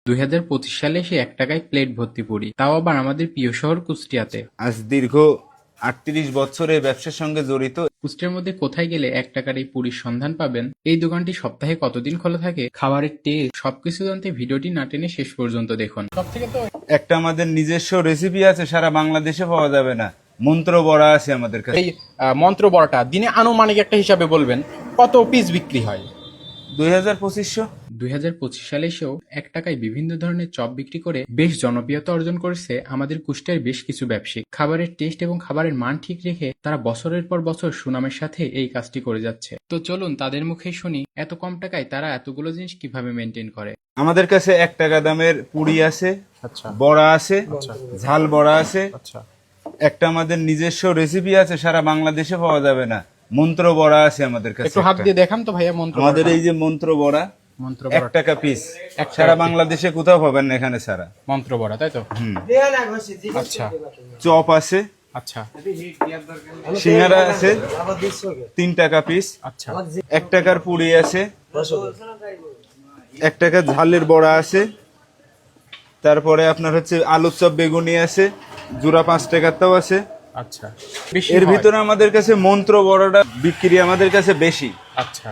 2025 সালে এসে 1 টাকায় প্লেট ভর্তি পুরি, তাও আবার আমাদের প্রিয় শহর কুষ্টিয়াতে। আজ দীর্ঘ 38 বছর এই ব্যবসার সঙ্গে জড়িত। কুষ্টিয়ার মধ্যে কোথায় গেলে 1 টাকার এই পুরির সন্ধান পাবেন, এই দোকানটি সপ্তাহে কতদিন খোলা থাকে, খাবারের টেস্ট সবকিছু জানতে ভিডিওটি না টেনে শেষ পর্যন্ত দেখুন। একটা আমাদের নিজস্ব রেসিপি আছে, সারা বাংলাদেশে পাওয়া যাবে না। মন্ত্র বড়া আছে আমাদের কাছে। এই মন্ত্র বড়াটা দিনে আনুমানিক একটা হিসাবে বলবেন কত পিস বিক্রি হয়? 2000-2500। 2025 সালে এসেও 1 টাকায় বিভিন্ন ধরনের চপ বিক্রি করে বেশ জনপ্রিয়তা অর্জন করেছে আমাদের কুষ্টিয়ার বেশ কিছু ব্যবসায়ী। খাবারের টেস্ট এবং খাবারের মান ঠিক রেখে তারা বছরের পর বছর সুনামের সাথে এই কাজটি করে যাচ্ছে। তো চলুন তাদের মুখে শুনি এত কম টাকায় তারা এতগুলো জিনিস কিভাবে মেনটেন করে। আমাদের কাছে 1 টাকা দামের পুরি আছে, আচ্ছা বড়া আছে, ঝাল বড়া আছে। আচ্ছা। একটা আমাদের নিজস্ব রেসিপি আছে, সারা বাংলাদেশে পাওয়া যাবে না। মন্ত্র বড়া আছে আমাদের কাছে। একটু হাত একটা। দিয়ে দেখান তো ভাইয়া মন্ত্র আমাদের বড়াটা। এই যে মন্ত্র বড়া, মন্ত্র 1 টাকা পিস। এক সারা টাকা বাংলাদেশে কোথাও পাবেন না, এখানে সারা। মন্ত্র বড়া তাই তো? আচ্ছা চপ আছে, আচ্ছা সিঙ্গারা আছে 3 টাকা পিস। আচ্ছা 1 টাকার পুরি আছে, 1 টাকা ঝালের বড়া আছে। তারপরে আপনার হচ্ছে আলুর চপ বেগুনি আছে, জোড়া 5 টাকারটাও আছে। আচ্ছা। বেশি এর হয়? ভিতরে আমাদের কাছে মন্ত্র বড়াটা বিক্রি আমাদের কাছে বেশি। আচ্ছা,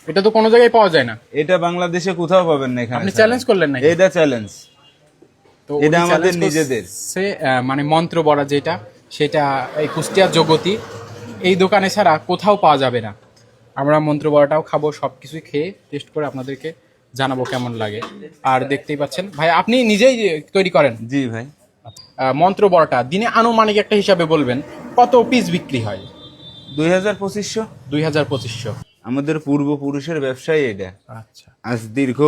এটা তো কোনো জায়গায় পাওয়া যায় না। এটা বাংলাদেশে কোথাও পাবেন না, এখানে আপনি চ্যালেঞ্জ করলেন নাকি? এটা চ্যালেঞ্জ। তো এটা উনি আমাদের challenge নিজেদের। করছে, মানে মন্ত্র বড়া যেটা, সেটা এই কুষ্টিয়া জগতি এই দোকানে ছাড়া কোথাও পাওয়া যাবে না। আমরা মন্ত্র বড়াটাও খাবো, সবকিছুই খেয়ে টেস্ট করে আপনাদেরকে জানাবো কেমন লাগে। আর দেখতেই পাচ্ছেন ভাই আপনি নিজেই তৈরি করেন। জি ভাই। মন্ত্র বড়াটা দিনে আনুমানিক একটা হিসাবে বলবেন কত পিস বিক্রি হয়? 2000-2500। 2000-2500। আমাদের পূর্বপুরুষের ব্যবসায় এটা। আচ্ছা আজ দীর্ঘ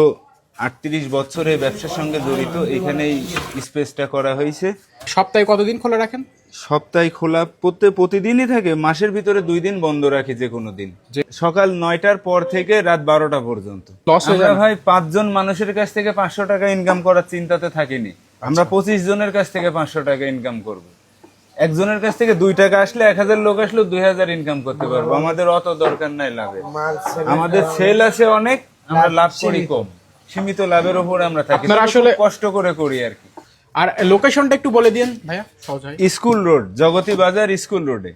38 বছর এই ব্যবসার সঙ্গে জড়িত। এখানেই স্পেসটা করা হয়েছে। সপ্তাহে কতদিন খোলা রাখেন? সপ্তাহে খোলা প্রতিদিনই থাকে, মাসের ভিতরে 2 দিন বন্ধ রাখি যে কোনো দিন। সকাল 9টার পর থেকে রাত 12টা পর্যন্ত। Loss হয়ে আমরা যায় না? ভাই 5 জন মানুষের কাছ থেকে 500 টাকা ইনকাম করার চিন্তাতে থাকিনি। আমরা 25 জনের কাছ থেকে 500 টাকা ইনকাম করব। একজনের কাছ থেকে 2 টাকা আসলে 1000 লোক আসলে 2000 ইনকাম করতে পারবো। আমাদের অত দরকার নাই লাভে। আমাদের সেল আছে অনেক, আমরা লাভ করি কম। সীমিত লাভের উপর আমরা থাকি। আপনারা আসলে- খুব কষ্ট করে করি আর কি। আর লোকেশনটা একটু বলে দিন ভাইয়া, সহজ হয়। স্কুল রোড, জগতি বাজার স্কুল রোডে।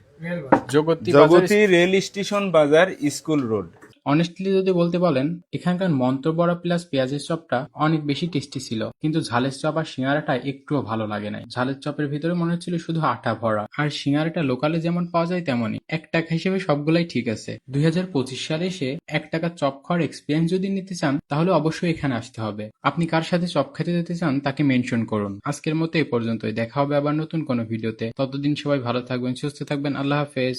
জগতি জগতি রেল স্টেশন বাজার স্কুল রোড। অনেস্টলি যদি বলতে বলেন, এখানকার মন্ত্র বড়া প্লাস পেঁয়াজের চপটা অনেক বেশি টেস্টি ছিল, কিন্তু ঝালের চপ আর সিঙ্গারাটা একটুও ভালো লাগে নাই। ঝালের চপের ভিতরে মনে হচ্ছিল শুধু আটা ভরা, আর সিঙ্গারাটা লোকালে যেমন পাওয়া যায় তেমনই। 1 টাকা হিসেবে সবগুলাই ঠিক আছে। 2025 সালে এসে 1 টাকা চপ খাওয়ার এক্সপিরিয়েন্স যদি নিতে চান, তাহলে অবশ্যই এখানে আসতে হবে। আপনি কার সাথে চপ খেতে যেতে চান তাকে মেনশন করুন। আজকের মতো এই পর্যন্তই, দেখা হবে আবার নতুন কোনো ভিডিওতে। ততদিন সবাই ভালো থাকবেন, সুস্থ থাকবেন। আল্লাহ হাফেজ।